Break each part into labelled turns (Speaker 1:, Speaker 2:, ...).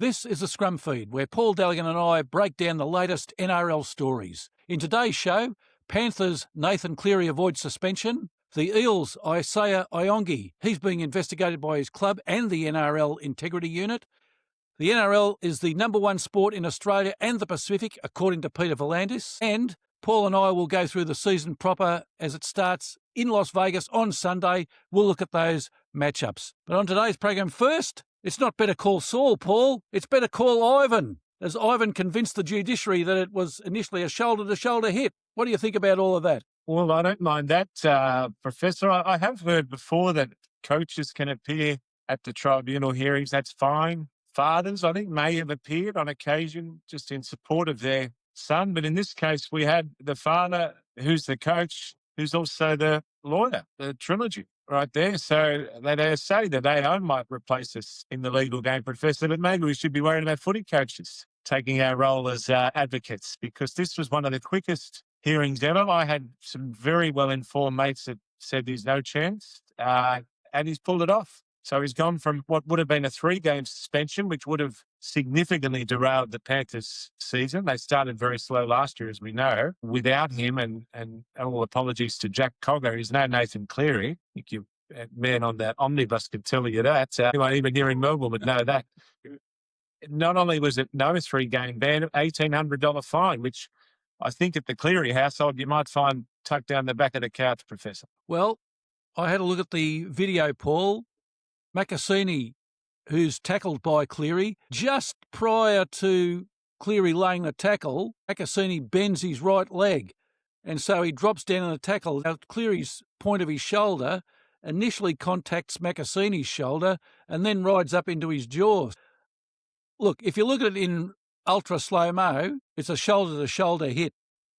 Speaker 1: This is the Scrum Feed, where Paul Dalligan and I break down the latest NRL stories. In today's show, Panthers' Nathan Cleary avoids suspension. The Eels' Isaiah Iongi, he's being investigated by his club and the NRL Integrity Unit. The NRL is the #1 sport in Australia and the Pacific, according to Peter V'landys. And Paul and I will go through the season proper as it starts in Las Vegas on Sunday. We'll look at those matchups. But on today's program, first, it's not Better Call Saul, Paul. It's Better Call Ivan, as Ivan convinced the judiciary that it was initially a shoulder-to-shoulder hit. What do you think about all of that?
Speaker 2: Well, I don't mind that, Professor. I have heard before that coaches can appear at the tribunal hearings. That's fine. Fathers, I think, may have appeared on occasion just in support of their son. But in this case, we had the father who's the coach, who's also the lawyer, the trilogy right there. So they say that AO might replace us in the legal game, Professor, but maybe we should be worried about footy coaches taking our role as advocates, because this was one of the quickest hearings ever. I had some very well-informed mates that said there's no chance, and he's pulled it off. So he's gone from what would have been a 3-game suspension, which would have significantly derailed the Panthers' season. They started very slow last year, as we know, without him, and all apologies to Jack Cogger. He's no Nathan Cleary. I think you man on that omnibus could tell you that. Anyone even here in Melbourne would know that. Not only was it no 3-game ban, $1,800 fine, which I think at the Cleary household you might find tucked down the back of the couch, Professor.
Speaker 1: Well, I had a look at the video, Paul. Macassini, who's tackled by Cleary, just prior to Cleary laying the tackle, Macassini bends his right leg, and so he drops down in the tackle. Now, Cleary's point of his shoulder initially contacts Macassini's shoulder and then rides up into his jaws. Look, if you look at it in ultra slow-mo, it's a shoulder-to-shoulder hit,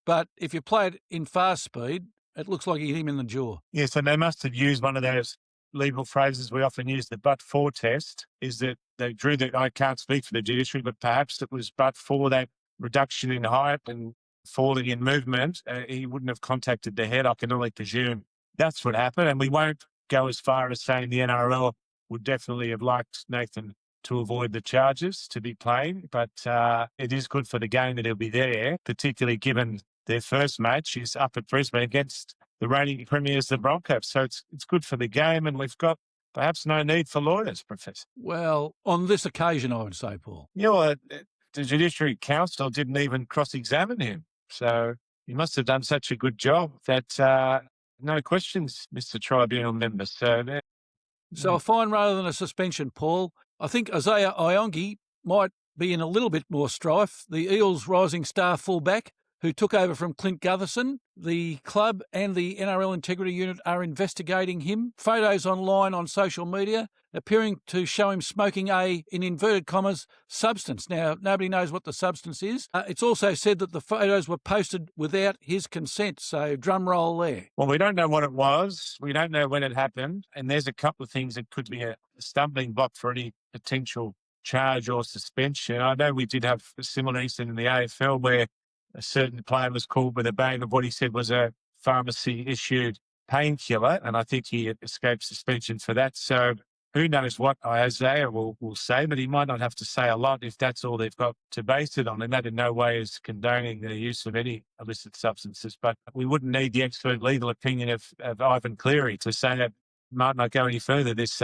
Speaker 1: but if you play it in fast speed, it looks like he hit him in the jaw.
Speaker 2: Yeah, so they must have used one of those legal phrases we often use, the but-for test, is that they drew that, I can't speak for the judiciary, but perhaps it was but for that reduction in height and falling in movement, he wouldn't have contacted the head. I can only presume that's what happened. And we won't go as far as saying the NRL would definitely have liked Nathan to avoid the charges to be playing, but it is good for the game that he'll be there, particularly given their first match is up at Brisbane against the reigning premiers, the Broncos. So it's good for the game, and we've got perhaps no need for lawyers, Professor.
Speaker 1: Well, on this occasion, I would say, Paul.
Speaker 2: Yeah, well, the Judiciary Council didn't even cross-examine him. So he must have done such a good job that no questions, Mr. Tribunal member.
Speaker 1: So a fine rather than a suspension, Paul. I think Isaiah Iongi might be in a little bit more strife. The Eels' rising star fullback, who took over from Clint Gutherson. The club and the NRL Integrity Unit are investigating him. Photos online on social media appearing to show him smoking a, in inverted commas, substance. Now, nobody knows what the substance is. It's also said that the photos were posted without his consent, so drum roll there.
Speaker 2: Well, we don't know what it was. We don't know when it happened. And there's a couple of things that could be a stumbling block for any potential charge or suspension. I know we did have a similar incident in the AFL where a certain player was called with a bang of what he said was a pharmacy-issued painkiller, and I think he escaped suspension for that. So who knows what Isaiah will say, but he might not have to say a lot if that's all they've got to base it on, and that in no way is condoning the use of any illicit substances. But we wouldn't need the expert legal opinion of Ivan Cleary to say that might not go any further, this,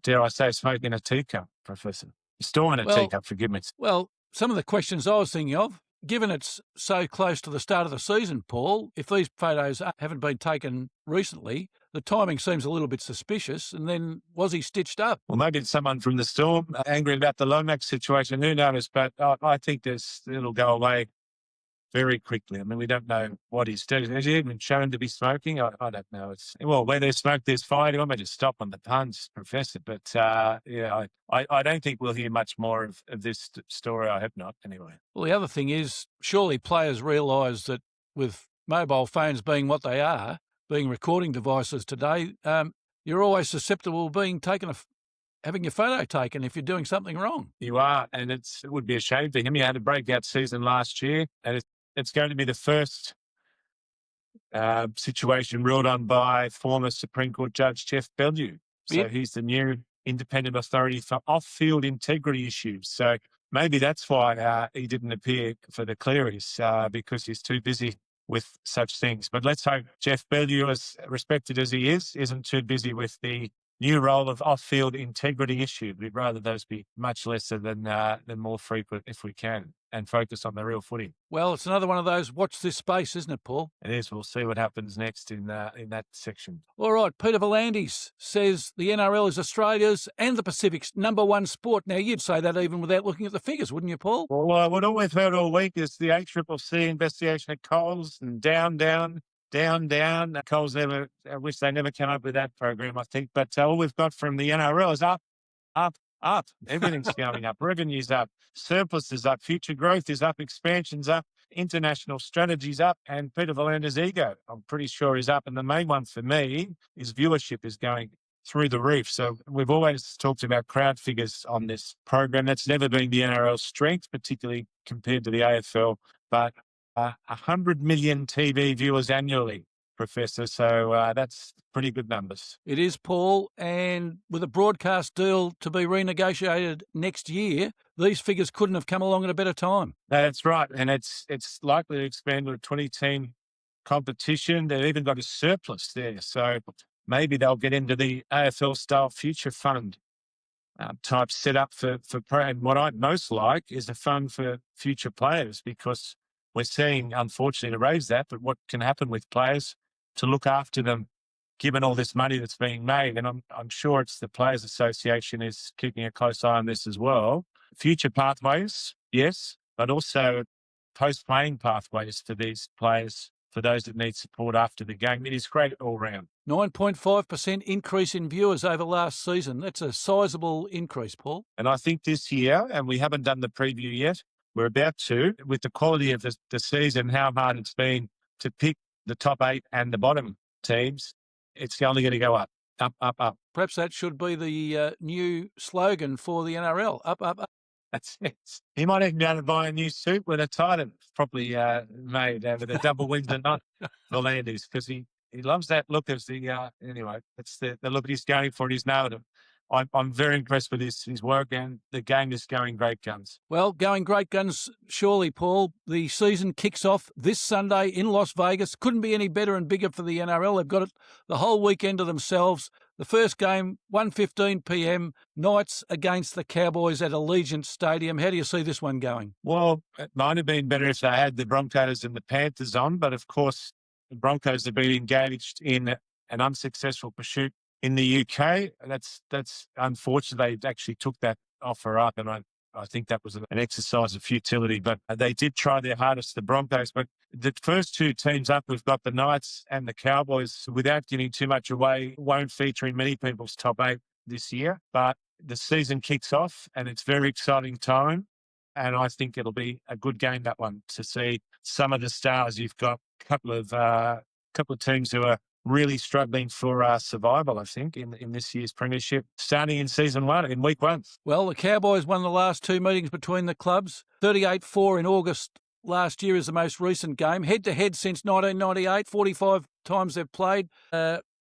Speaker 2: dare I say, smoking a teacup, Professor. Storing a teacup, forgive me.
Speaker 1: Well, some of the questions I was thinking of, given it's so close to the start of the season, Paul, if these photos haven't been taken recently, the timing seems a little bit suspicious. And then was he stitched up?
Speaker 2: Well, maybe it's someone from the Storm angry about the Lomax situation. Who knows? But I think it'll go away very quickly. I mean, we don't know what he's doing. Has he even shown to be smoking? I don't know. Well, where there's smoke, there's fire. You want me to stop on the puns, Professor? But yeah, I don't think we'll hear much more of this story. I hope not, anyway.
Speaker 1: Well, the other thing is, surely players realise that with mobile phones being what they are, being recording devices today, you're always susceptible to being taken having your photo taken if you're doing something wrong.
Speaker 2: You are, and it would be a shame for him. He had a breakout season last year, and it's going to be the first situation ruled on by former Supreme Court Judge Jeff Bellew. So he's the new independent authority for off-field integrity issues. So maybe that's why he didn't appear for the Clearys, because he's too busy with such things. But let's hope Jeff Bellew, as respected as he is, isn't too busy with the new role of off-field integrity issue. We'd rather those be much lesser than more frequent if we can, and focus on the real footy.
Speaker 1: Well, it's another one of those watch this space, isn't it, Paul?
Speaker 2: It is. We'll see what happens next in that section.
Speaker 1: All right, Peter Volandis says the NRL is Australia's and the Pacific's #1 sport. Now, you'd say that even without looking at the figures, wouldn't you, Paul?
Speaker 2: Well, what all we've heard all week is the ACCC investigation at Coles, and down. Coles I wish they never came up with that program, I think. But all we've got from the NRL is up. Everything's going up. Revenue's up. Surplus is up. Future growth is up. Expansion's up. International strategy's up. And Peter Volandis' ego, I'm pretty sure, is up. And the main one for me is viewership is going through the roof. So we've always talked about crowd figures on this program. That's never been the NRL's strength, particularly compared to the AFL. But 100 million TV viewers annually, Professor. So that's pretty good numbers.
Speaker 1: It is, Paul. And with a broadcast deal to be renegotiated next year, these figures couldn't have come along at a better time.
Speaker 2: That's right. And it's likely to expand to a 20-team competition. They've even got a surplus there. So maybe they'll get into the AFL-style future fund type setup for and what I'd most like is a fund for future players, because we're seeing, unfortunately, to raise that, but what can happen with players to look after them, given all this money that's being made. And I'm sure it's the Players Association is keeping a close eye on this as well. Future pathways, yes, but also post-playing pathways for these players, for those that need support after the game. It is great all round.
Speaker 1: 9.5% increase in viewers over last season. That's a sizable increase, Paul.
Speaker 2: And I think this year, and we haven't done the preview yet, we're about to, with the quality of the season, how hard it's been to pick the top 8 and the bottom teams, it's only going to go up.
Speaker 1: Perhaps that should be the new slogan for the NRL, up.
Speaker 2: That's it. He might even be able to buy a new suit with a tie that's properly made with a double winged and not Volandis, because he loves that look as the, anyway, that's the look he's going for in his narrative. I'm very impressed with his work, and the game is going great guns.
Speaker 1: Well, going great guns, surely, Paul. The season kicks off this Sunday in Las Vegas. Couldn't be any better and bigger for the NRL. They've got it the whole weekend to themselves. The first game, 1:15 p.m, Knights against the Cowboys at Allegiant Stadium. How do you see this one going?
Speaker 2: Well, it might have been better if they had the Broncos and the Panthers on, but of course, the Broncos have been engaged in an unsuccessful pursuit in the UK. That's unfortunate. They actually took that offer up, and I think that was an exercise of futility. But they did try their hardest, the Broncos. But the first two teams up, we've got the Knights and the Cowboys, without giving too much away, won't feature in many people's top 8 this year. But the season kicks off, and it's a very exciting time. And I think it'll be a good game, that one, to see some of the stars. You've got a couple of teams who are really struggling for survival, I think, in this year's premiership, starting in season 1, in week 1.
Speaker 1: Well, the Cowboys won the last 2 meetings between the clubs. 38-4 in August last year is the most recent game. Head-to-head since 1998, 45 times they've played.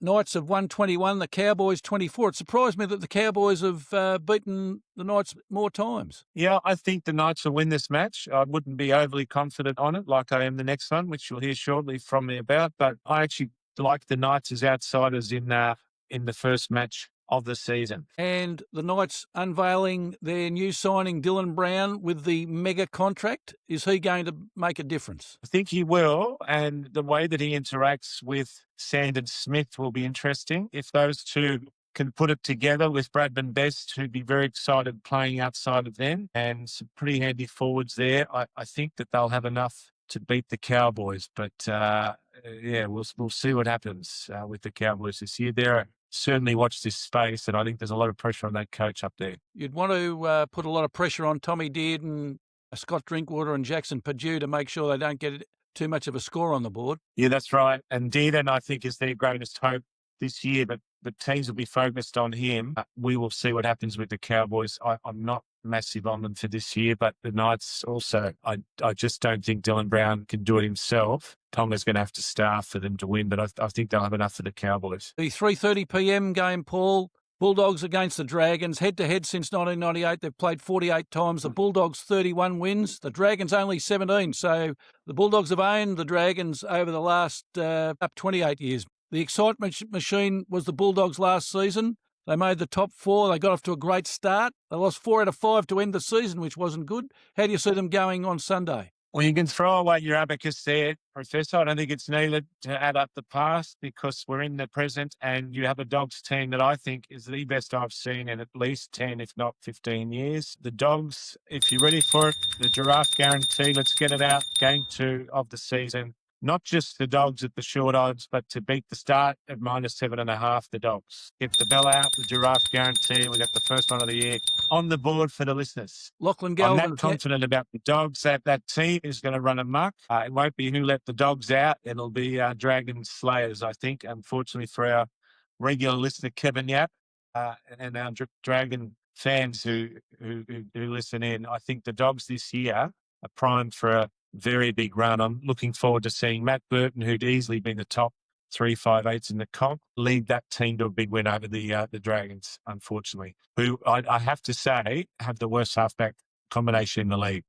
Speaker 1: Knights have won 21, the Cowboys 24. It surprised me that the Cowboys have beaten the Knights more times.
Speaker 2: Yeah, I think the Knights will win this match. I wouldn't be overly confident on it like I am the next one, which you'll hear shortly from me about. But I actually like the Knights as outsiders in the first match of the season.
Speaker 1: And the Knights unveiling their new signing, Dylan Brown, with the mega contract. Is he going to make a difference?
Speaker 2: I think he will, and the way that he interacts with Sandon Smith will be interesting. If those two can put it together with Bradman Best, who'd be very excited playing outside of them, and some pretty handy forwards there, I think that they'll have enough to beat the Cowboys. But we'll see what happens with the Cowboys this year. They're certainly watch this space, and I think there's a lot of pressure on that coach up there.
Speaker 1: You'd want to put a lot of pressure on Tommy Dearden, Scott Drinkwater and Jackson Purdue to make sure they don't get too much of a score on the board.
Speaker 2: Yeah, that's right. And Dearden, I think, is their greatest hope this year, but the teams will be focused on him. We will see what happens with the Cowboys. I'm not massive on them for this year, but the Knights also, I just don't think Dylan Brown can do it himself. Tonga's going to have to starve for them to win, but I think they'll have enough for the Cowboys.
Speaker 1: The 3:30 p.m. game, Paul, Bulldogs against the Dragons, head-to-head since 1998. They've played 48 times. The Bulldogs 31 wins. The Dragons only 17. So the Bulldogs have owned the Dragons over the last up 28 years. The excitement machine was the Bulldogs last season. They made the top 4. They got off to a great start. They lost 4 out of 5 to end the season, which wasn't good. How do you see them going on Sunday?
Speaker 2: Well, you can throw away your abacus there, Professor. I don't think it's needed to add up the past because we're in the present and you have a Dogs team that I think is the best I've seen in at least 10, if not 15 years. The Dogs, if you're ready for it, the giraffe guarantee, let's get it out. Game 2 of the season. Not just the Dogs at the short odds, but to beat the start at -7.5, the Dogs. Get the bell out, the giraffe guarantee. We got the first one of the year on the board for the listeners.
Speaker 1: Lachlan
Speaker 2: I'm
Speaker 1: Galvin.
Speaker 2: that confident about the Dogs that team is going to run amok. It won't be who let the Dogs out. It'll be Dragon Slayers, I think, unfortunately for our regular listener, Kevin Yap, and our Dragon fans who listen in. I think the Dogs this year are primed for a very big run. I'm looking forward to seeing Matt Burton, who'd easily been the top 3-5-8s in the comp, lead that team to a big win over the Dragons, unfortunately, who I have to say have the worst halfback combination in the league,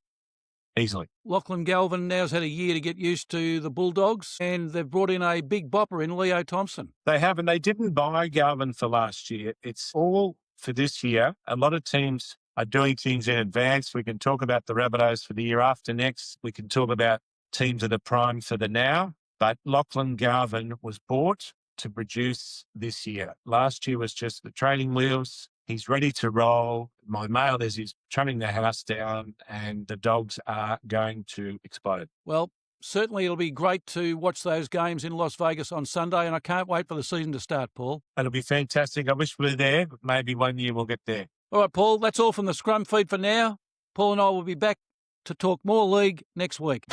Speaker 2: easily.
Speaker 1: Lachlan Galvin now's had a year to get used to the Bulldogs, and they've brought in a big bopper in Leo Thompson.
Speaker 2: They have, and they didn't buy Galvin for last year. It's all for this year. A lot of teams are doing things in advance. We can talk about the Rabbitohs for the year after next. We can talk about teams that are primed for the now. But Lachlan Galvin was bought to produce this year. Last year was just the training wheels. He's ready to roll. My mail is he's turning the house down and the Dogs are going to explode.
Speaker 1: Well, certainly it'll be great to watch those games in Las Vegas on Sunday, and I can't wait for the season to start, Paul.
Speaker 2: It'll be fantastic. I wish we were there, but maybe one year we'll get there.
Speaker 1: All right, Paul, that's all from the Scrum Feed for now. Paul and I will be back to talk more league next week.